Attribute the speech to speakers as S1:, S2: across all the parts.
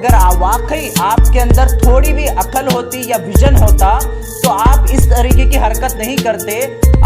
S1: अगर वाकई आपके अंदर थोड़ी भी अकल होती या विजन होता तो आप इस तरीके की हरकत नहीं करते।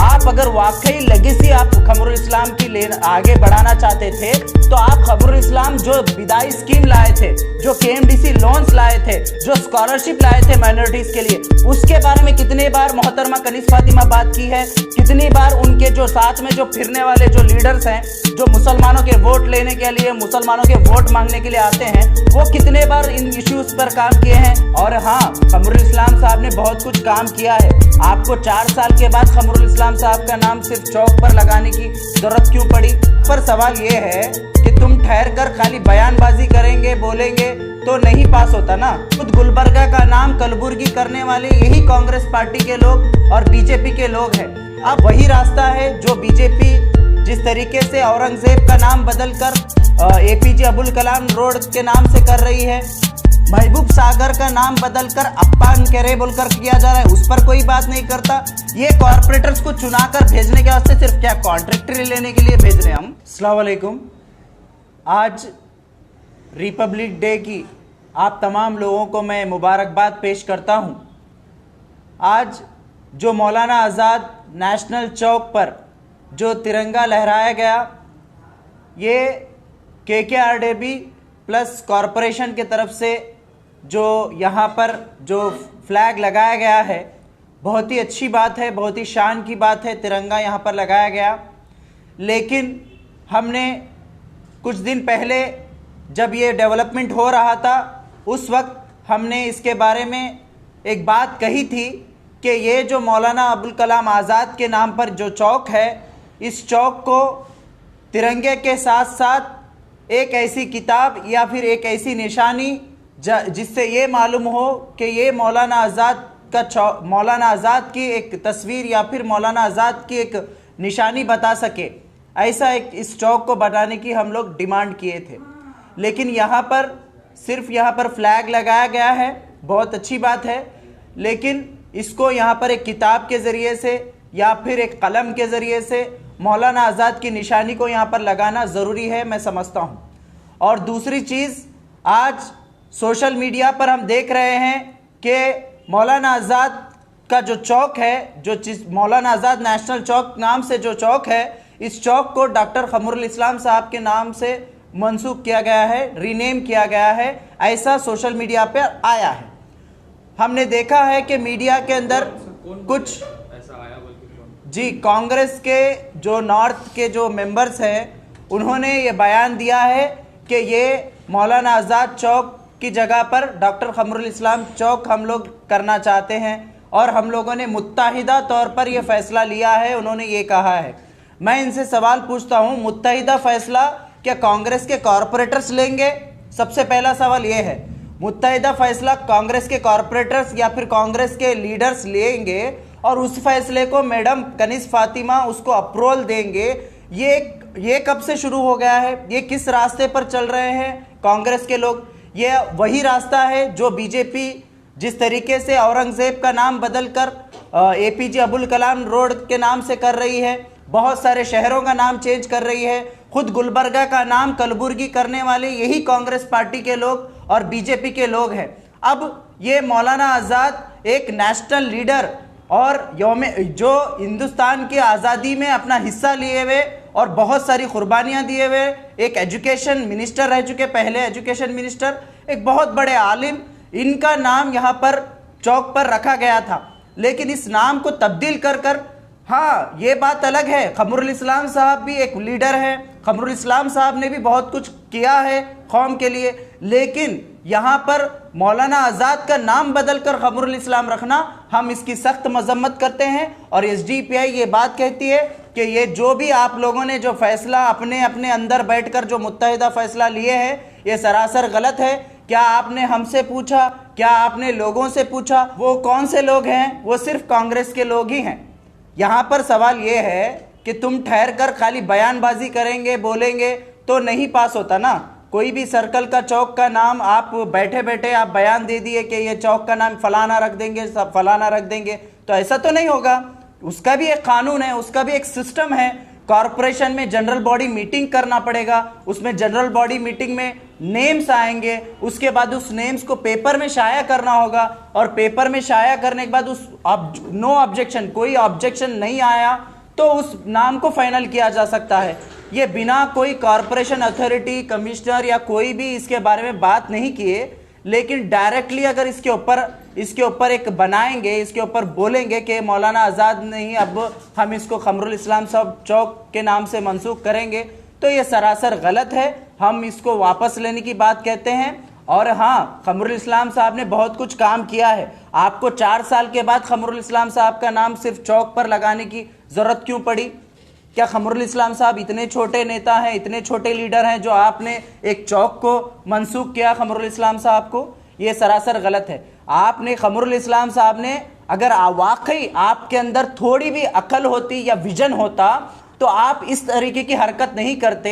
S1: आप अगर वाकई लेगेसी आप खमरुल इस्लाम की आगे बढ़ाना चाहते थे तो आप खमरुल इस्लाम जो विदाई स्कीम लाए थे, जो केएमडीसी लोन्स लाए थे, जो स्कॉलरशिप लाए थे माइनॉरिटीज के लिए, उसके बारे में कितने बार मोहतरमा कनीज़ फातिमा बात की है, कितनी बार उनके जो साथ में जो फिरने वाले जो लीडर्स हैं, जो मुसलमानों के वोट लेने के लिए, मुसलमानों के वोट मांगने के लिए आते हैं, वो कितने बार इन इश्यूज पर काम किए हैं। और हाँ, खमरुल इस्लाम साहब ने बहुत कुछ काम किया है। आपको 4 साल के बाद खमरुल इस्लाम साहब का नाम सिर्फ चौक पर लगाने की जरूरत क्यों पड़ी? पर सवाल ये है कि तुम ठहर कर खाली बयानबाजी करेंगे, बोलेंगे तो नहीं पास होता ना। खुद गुलबर्गा का नाम कलबुर्गी करने वाले यही कांग्रेस पार्टी के लोग और बीजेपी के लोग हैं। अब वही रास्ता है जो बीजेपी जिस तरीके से औरंगजेब का नाम बदलकर एपीजे अब्दुल कलाम रोड के नाम से कर रही है, महबूब सागर का नाम बदलकर अप्पान करे बोलकर किया जा रहा है, उस पर कोई बात नहीं करता। ये कॉर्पोरेटर्स को चुनाकर भेजने के वास्ते सिर्फ क्या कॉन्ट्रैक्टर लेने के लिए भेज रहे हैं हम। अस्सलाम वालेकुम। आज रिपब्लिक डे की आप तमाम लोगों को मैं मुबारकबाद पेश करता हूँ। आज जो मौलाना आज़ाद नेशनल चौक पर जो तिरंगा लहराया गया, ये केकेआरडेबी प्लस कॉरपोरेशन के तरफ से जो यहाँ पर जो फ्लैग लगाया गया है, बहुत ही अच्छी बात है, बहुत ही शान की बात है। तिरंगा यहाँ पर लगाया गया, लेकिन हमने कुछ दिन पहले जब ये डेवलपमेंट हो रहा था उस वक्त हमने इसके बारे में एक बात कही थी कि ये जो मौलाना अबुल कलाम आज़ाद के नाम पर जो चौक है, इस चौक को तिरंगे के साथ साथ एक ऐसी किताब या फिर एक ऐसी निशानी जिससे ये मालूम हो कि ये मौलाना आज़ाद की एक तस्वीर या फिर मौलाना आज़ाद की एक निशानी बता सके, ऐसा एक इस चौक को बनाने की हम लोग डिमांड किए थे। लेकिन यहाँ पर सिर्फ यहाँ पर फ्लैग लगाया गया है, बहुत अच्छी बात है, लेकिन इसको यहाँ पर एक किताब के ज़रिए से या फिर एक कलम के ज़रिए से मौलाना आज़ाद की निशानी को यहाँ पर लगाना ज़रूरी है, मैं समझता हूँ। और दूसरी चीज़, आज सोशल मीडिया पर हम देख रहे हैं कि मौलाना आज़ाद का जो चौक है, जो मौलाना आज़ाद नेशनल चौक नाम से जो चौक है, इस चौक को डॉक्टर खमरुल इस्लाम साहब के नाम से मंसूब किया गया है, रीनेम किया गया है, ऐसा सोशल मीडिया पर आया है। हमने देखा है कि मीडिया के अंदर कुछ जी कांग्रेस के जो नॉर्थ के जो मेंबर्स हैं उन्होंने ये बयान दिया है कि ये मौलाना आज़ाद चौक की जगह पर डॉक्टर खमरुल इस्लाम चौक हम लोग करना चाहते हैं और हम लोगों ने मुत्तहिदा तौर पर यह फ़ैसला लिया है, उन्होंने ये कहा है। मैं इनसे सवाल पूछता हूँ, मुत्तहिदा फ़ैसला क्या कांग्रेस के कॉरपोरेटर्स लेंगे? सबसे पहला सवाल ये है, मुत्तहिदा फ़ैसला कांग्रेस के कॉरपोरेटर्स या फिर कांग्रेस के लीडर्स लेंगे और उस फैसले को मैडम कनीज़ फातिमा उसको अप्रूवल देंगे? ये कब से शुरू हो गया है? ये किस रास्ते पर चल रहे हैं कांग्रेस के लोग? ये वही रास्ता है जो बीजेपी जिस तरीके से औरंगजेब का नाम बदलकर एपीजे अब्दुल कलाम रोड के नाम से कर रही है, बहुत सारे शहरों का नाम चेंज कर रही है, खुद गुलबर्गा का नाम कलबुर्गी करने वाले यही कांग्रेस पार्टी के लोग और बीजेपी के लोग हैं। अब ये मौलाना आज़ाद एक नेशनल लीडर और जो हिंदुस्तान की आज़ादी में अपना हिस्सा लिए हुए और बहुत सारी कुर्बानियाँ दिए हुए एक एजुकेशन मिनिस्टर रह चुके, पहले एजुकेशन मिनिस्टर, एक बहुत बड़े आलिम, इनका नाम यहाँ पर चौक पर रखा गया था। लेकिन इस नाम को तब्दील कर हाँ, ये बात अलग है, खमरुल इस्लाम साहब भी एक लीडर हैं, खमरुल इस्लाम साहब ने भी बहुत कुछ किया है कौम के लिए, लेकिन यहाँ पर मौलाना आज़ाद का नाम बदलकर खमरुल इस्लाम रखना, हम इसकी सख्त मजम्मत करते हैं। और एसडीपीआई ये बात कहती है कि ये जो भी आप लोगों ने जो फैसला अपने अपने अंदर बैठकर जो मुत्तहिदा फैसला लिए हैं, ये सरासर गलत है। क्या आपने हमसे पूछा? क्या आपने लोगों से पूछा? वो कौन से लोग हैं? वो सिर्फ कांग्रेस के लोग ही हैं। यहाँ पर सवाल ये है कि तुम ठहर कर खाली बयानबाजी करेंगे, बोलेंगे तो नहीं पास होता ना। कोई भी सर्कल का चौक का नाम आप बैठे बैठे आप बयान दे दिए कि ये चौक का नाम फलाना रख देंगे, सब फलाना रख देंगे, तो ऐसा तो नहीं होगा। उसका भी एक कानून है, उसका भी एक सिस्टम है। कॉरपोरेशन में जनरल बॉडी मीटिंग करना पड़ेगा, उसमें जनरल बॉडी मीटिंग में नेम्स आएंगे, उसके बाद उस नेम्स को पेपर में शाया करना होगा, और पेपर में शाया करने के बाद उस नो ऑब्जेक्शन, कोई ऑब्जेक्शन नहीं आया तो उस नाम को फाइनल किया जा सकता है। ये बिना कोई कॉरपोरेशन अथॉरिटी, कमिश्नर या कोई भी इसके बारे में बात नहीं किए, लेकिन डायरेक्टली अगर इसके ऊपर एक बनाएंगे, इसके ऊपर बोलेंगे कि मौलाना आज़ाद नहीं, अब हम इसको खमरुल इस्लाम साहब चौक के नाम से मंसूख करेंगे, तो ये सरासर गलत है। हम इसको वापस लेने की बात कहते हैं। और हाँ, खमरुल इस्लाम साहब ने बहुत कुछ काम किया है। आपको 4 साल के बाद खमरुल इस्लाम साहब का नाम सिर्फ चौक पर लगाने की ज़रूरत क्यों पड़ी? क्या खमरुल इस्लाम साहब इतने छोटे नेता हैं, इतने छोटे लीडर हैं जो आपने एक चौक को मंसूख किया खमरुल इस्लाम साहब को? ये सरासर गलत है। आपने खमरुल इस्लाम साहब ने, अगर वाकई आपके अंदर थोड़ी भी अकल होती या विजन होता तो आप इस तरीके की हरकत नहीं करते।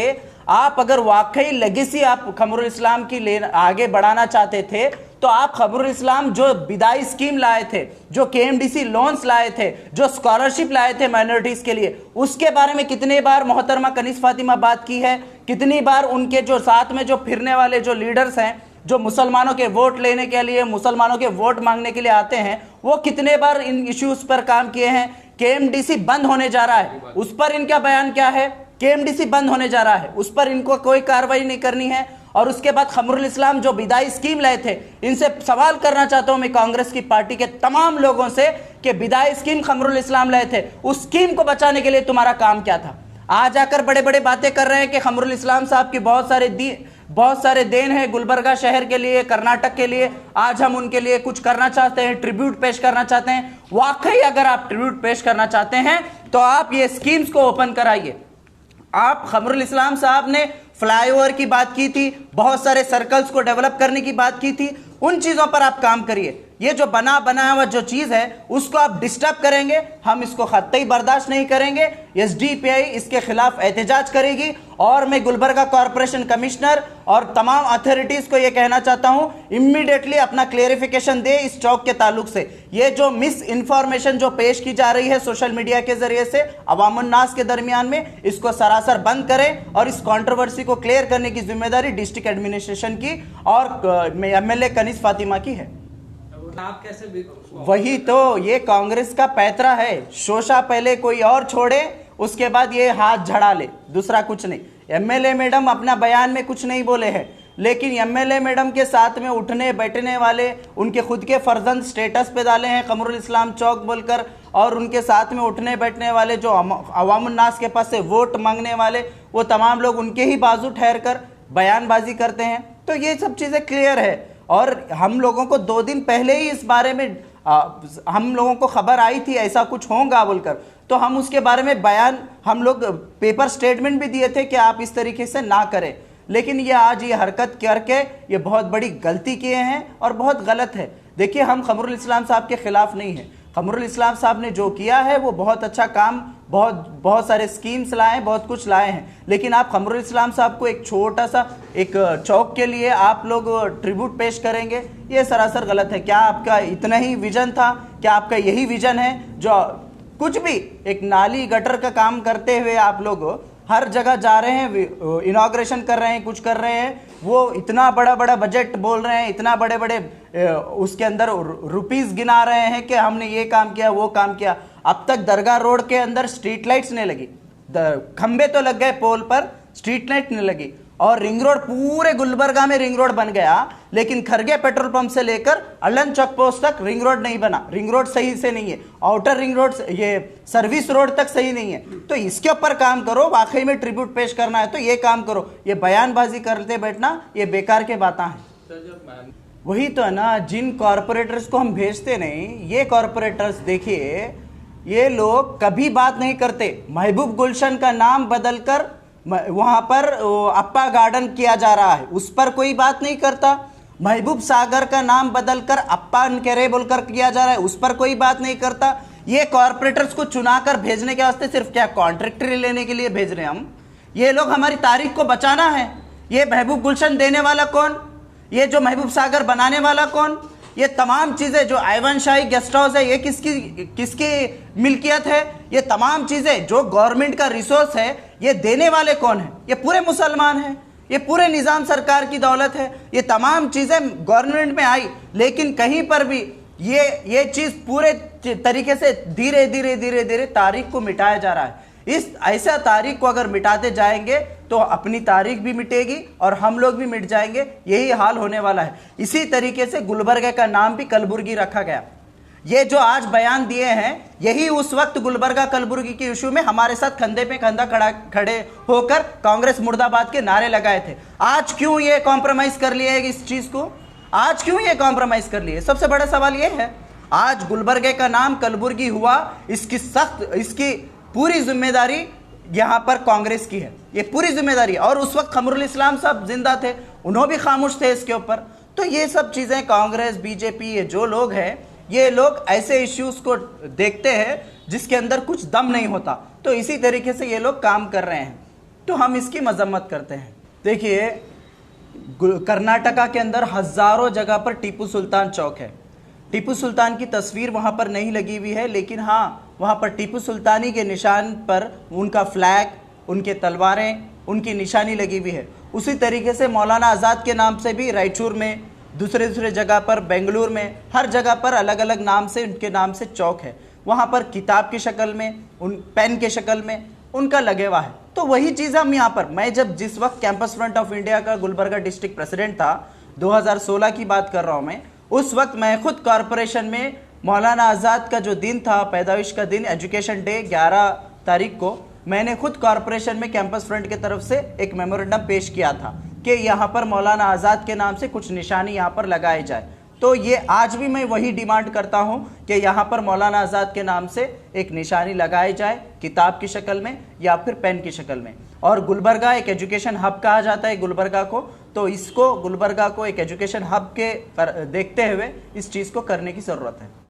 S1: आप अगर वाकई लेगेसी आप खमरुल इस्लाम की आगे बढ़ाना चाहते थे तो आप खमरुल इस्लाम जो विदाई स्कीम लाए थे, जो केएमडीसी लोन्स लाए थे, जो स्कॉलरशिप लाए थे माइनॉरिटीज के लिए, उसके बारे में कितने बार मोहतरमा कनीस फातिमा बात की है? कितनी बार उनके जो साथ में जो फिरने वाले जो लीडर्स हैं, जो मुसलमानों के वोट लेने के लिए, मुसलमानों के वोट मांगने के लिए आते हैं, वो कितने बार इन इश्यूज पर काम किए हैं? केएमडीसी बंद होने जा रहा है, उस पर इनका बयान क्या है? केएमडीसी बंद होने जा रहा है, उस पर इनको कोई कार्रवाई नहीं करनी है। और उसके बाद खमरुल इस्लाम जो विदाई स्कीम लाए थे, इनसे सवाल करना चाहता हूं मैं कांग्रेस की पार्टी के तमाम लोगों से कि विदाई स्कीम खमरुल इस्लाम लाए थे, उस स्कीम को बचाने के लिए तुम्हारा काम क्या था? आज आकर बड़े बड़े बातें कर रहे हैं कि खमरुल इस्लाम साहब की बहुत सारे देन है गुलबर्गा शहर के लिए, कर्नाटक के लिए, आज हम उनके लिए कुछ करना चाहते हैं, ट्रिब्यूट पेश करना चाहते हैं। वाकई अगर आप ट्रिब्यूट पेश करना चाहते हैं तो आप ये स्कीम्स को ओपन कराइए। आप खमरुल इस्लाम साहब ने फ्लाईओवर की बात की थी, बहुत सारे सर्कल्स को डेवलप करने की बात की थी, उन चीजों पर आप काम करिए। ये जो बनाया हुआ जो चीज है उसको आप डिस्टर्ब करेंगे, हम इसको कतई बर्दाश्त नहीं करेंगे। एसडीपीआई इसके खिलाफ एहतजाज करेगी। और मैं गुलबर्गा कॉरपोरेशन कमिश्नर और तमाम अथॉरिटीज को यह कहना चाहता हूं, इमीडिएटली अपना क्लेरिफिकेशन दे इस चौक के ताल्लुक से। ये जो मिस इंफॉर्मेशन जो पेश की जा रही है सोशल मीडिया के जरिए से अवामुन्नास के दरमियान में, इसको सरासर बंद करें और इस कंट्रोवर्सी को क्लियर करने की जिम्मेदारी डिस्ट्रिक्ट एडमिनिस्ट्रेशन की और एमएलए कनीस फातिमा की है।
S2: आप कैसे
S1: वही तो, ये कांग्रेस का पैतरा है, शोषा पहले कोई और छोड़े, उसके बाद ये हाथ झड़ा ले, दूसरा कुछ नहीं। एमएलए मैडम अपना बयान में कुछ नहीं बोले हैं, लेकिन एमएलए मैडम के साथ में उठने बैठने वाले, उनके खुद के फर्जंद स्टेटस पे डाले हैं खमरुल इस्लाम चौक बोलकर, और उनके साथ में उठने बैठने वाले जो अवामुन्नास के पास से वोट मांगने वाले, वो तमाम लोग उनके ही बाजू ठहर कर बयानबाजी करते हैं। तो ये सब चीज़ें क्लियर है। और हम लोगों को 2 दिन पहले ही इस बारे में हम लोगों को खबर आई थी ऐसा कुछ होगा बोलकर, तो हम उसके बारे में बयान, हम लोग पेपर स्टेटमेंट भी दिए थे कि आप इस तरीके से ना करें। लेकिन ये आज ये हरकत करके ये बहुत बड़ी गलती किए हैं और बहुत गलत है। देखिए, हम खमरुल इस्लाम साहब के खिलाफ नहीं है। खमरुल इस्लाम साहब ने जो किया है वो बहुत अच्छा काम, बहुत सारे स्कीम्स लाए हैं, बहुत कुछ लाए हैं। लेकिन आप खमरुल इस्लाम साहब को एक छोटा सा एक चौक के लिए आप लोग ट्रिब्यूट पेश करेंगे, ये सरासर गलत है। क्या आपका इतना ही विजन था? क्या आपका यही विजन है जो कुछ भी एक नाली गटर का काम करते हुए आप लोग हर जगह जा रहे हैं, इनॉग्रेशन कर रहे हैं, कुछ कर रहे हैं, वो इतना बड़ा बड़ा बजट बोल रहे हैं, इतना बड़े बड़े उसके अंदर रुपीस गिना रहे हैं कि हमने ये काम किया, वो काम किया। अब तक दरगाह रोड के अंदर स्ट्रीट लाइट्स नहीं लगी, खंबे तो लग गए पोल पर, स्ट्रीट लाइट नहीं लगी। और रिंग रोड, पूरे गुलबर्गा में रिंग रोड बन गया, लेकिन खरगे पेट्रोल पंप से लेकर अलन चौक पोस्ट तक रिंग रोड नहीं बना। रिंग रोड सही से नहीं है, आउटर रिंग रोड, ये सर्विस रोड तक सही नहीं है। तो इसके ऊपर काम करो, वाकई में ट्रिब्यूट पेश करना है तो ये काम करो। ये बयानबाजी करते बैठना ये बेकार के बातें हैं। वही तो है ना, जिन कॉरपोरेटर्स को हम भेजते नहीं, ये कॉरपोरेटर्स देखिए, ये लोग कभी बात नहीं करते। महबूब गुलशन का नाम बदलकर वहां पर अप्पा गार्डन किया जा रहा है, उस पर कोई बात नहीं करता। महबूब सागर का नाम बदलकर अप्पा केरे बोलकर किया जा रहा है, उस पर कोई बात नहीं करता। ये कॉरपोरेटर्स को चुनाकर भेजने के वास्ते सिर्फ क्या कॉन्ट्रैक्टर लेने के लिए भेज रहे हैं हम? ये लोग हमारी तारीख को बचाना है। ये महबूब गुलशन देने वाला कौन? ये जो महबूब सागर बनाने वाला कौन? ये तमाम चीजें जो आइवन शाही गेस्ट हाउस है, ये किसकी मिल्कियत है? ये तमाम चीजें जो गवर्नमेंट का रिसोर्स है, ये देने वाले कौन है? ये पूरे मुसलमान हैं। ये पूरे निज़ाम सरकार की दौलत है, ये तमाम चीज़ें गवर्नमेंट में आई, लेकिन कहीं पर भी ये चीज़ पूरे तरीके से धीरे धीरे धीरे धीरे तारीख को मिटाया जा रहा है। इस ऐसा तारीख को अगर मिटाते जाएंगे तो अपनी तारीख भी मिटेगी और हम लोग भी मिट जाएंगे, यही हाल होने वाला है। इसी तरीके से गुलबर्गा का नाम भी कलबुर्गी रखा गया। ये जो आज बयान दिए हैं, यही उस वक्त गुलबर्गा कलबुर्गी के इशू में हमारे साथ कंधे पे कंधा खड़े होकर कांग्रेस मुर्दाबाद के नारे लगाए थे। आज क्यों ये कॉम्प्रोमाइज कर लिए इस चीज को? आज क्यों ये कॉम्प्रोमाइज कर लिए? सबसे बड़ा सवाल ये है। आज गुलबर्गे का नाम कलबुर्गी हुआ, इसकी पूरी जिम्मेदारी यहां पर कांग्रेस की है, ये पूरी जिम्मेदारी। और उस वक्त खमरुल इस्लाम साहब जिंदा थे, उन्होंने भी खामोश थे इसके ऊपर। तो ये सब चीजें कांग्रेस, बीजेपी, ये जो लोग हैं, ये लोग ऐसे इश्यूज को देखते हैं जिसके अंदर कुछ दम नहीं होता, तो इसी तरीके से ये लोग काम कर रहे हैं, तो हम इसकी मजम्मत करते हैं। देखिए, कर्नाटका के अंदर हजारों जगह पर टीपू सुल्तान चौक है। टीपू सुल्तान की तस्वीर वहां पर नहीं लगी हुई है, लेकिन हाँ, वहां पर टीपू सुल्तानी के निशान पर उनका फ्लैग, उनके तलवारें, उनकी निशानी लगी हुई है। उसी तरीके से मौलाना आज़ाद के नाम से भी रायचूर में, दूसरे जगह पर, बेंगलुरु में, हर जगह पर अलग अलग नाम से, उनके नाम से चौक है। वहाँ पर किताब की शक्ल में, उन पेन के शक्ल में उनका लगे हुआ है। तो वही चीज़ हम यहाँ पर, मैं जिस वक्त कैंपस फ्रंट ऑफ इंडिया का गुलबर्गा डिस्ट्रिक्ट प्रेसिडेंट था, 2016 की बात कर रहा हूँ मैं, उस वक्त मैं खुद कॉरपोरेशन में मौलाना आज़ाद का जो दिन था, पैदाइश का दिन, एजुकेशन डे 11 तारीख को, मैंने खुद कॉरपोरेशन में कैंपस फ्रंट की तरफ से एक मेमोरेंडम पेश किया था कि यहाँ पर मौलाना आज़ाद के नाम से कुछ निशानी यहाँ पर लगाए जाए। तो ये आज भी मैं वही डिमांड करता हूँ कि यहाँ पर मौलाना आज़ाद के नाम से एक निशानी लगाई जाए, किताब की शक्ल में या फिर पेन की शक्ल में। और गुलबर्गा एक एजुकेशन हब कहा जाता है गुलबर्गा को, तो इसको, गुलबर्गा को एक एजुकेशन हब के देखते हुए इस चीज़ को करने की ज़रूरत है।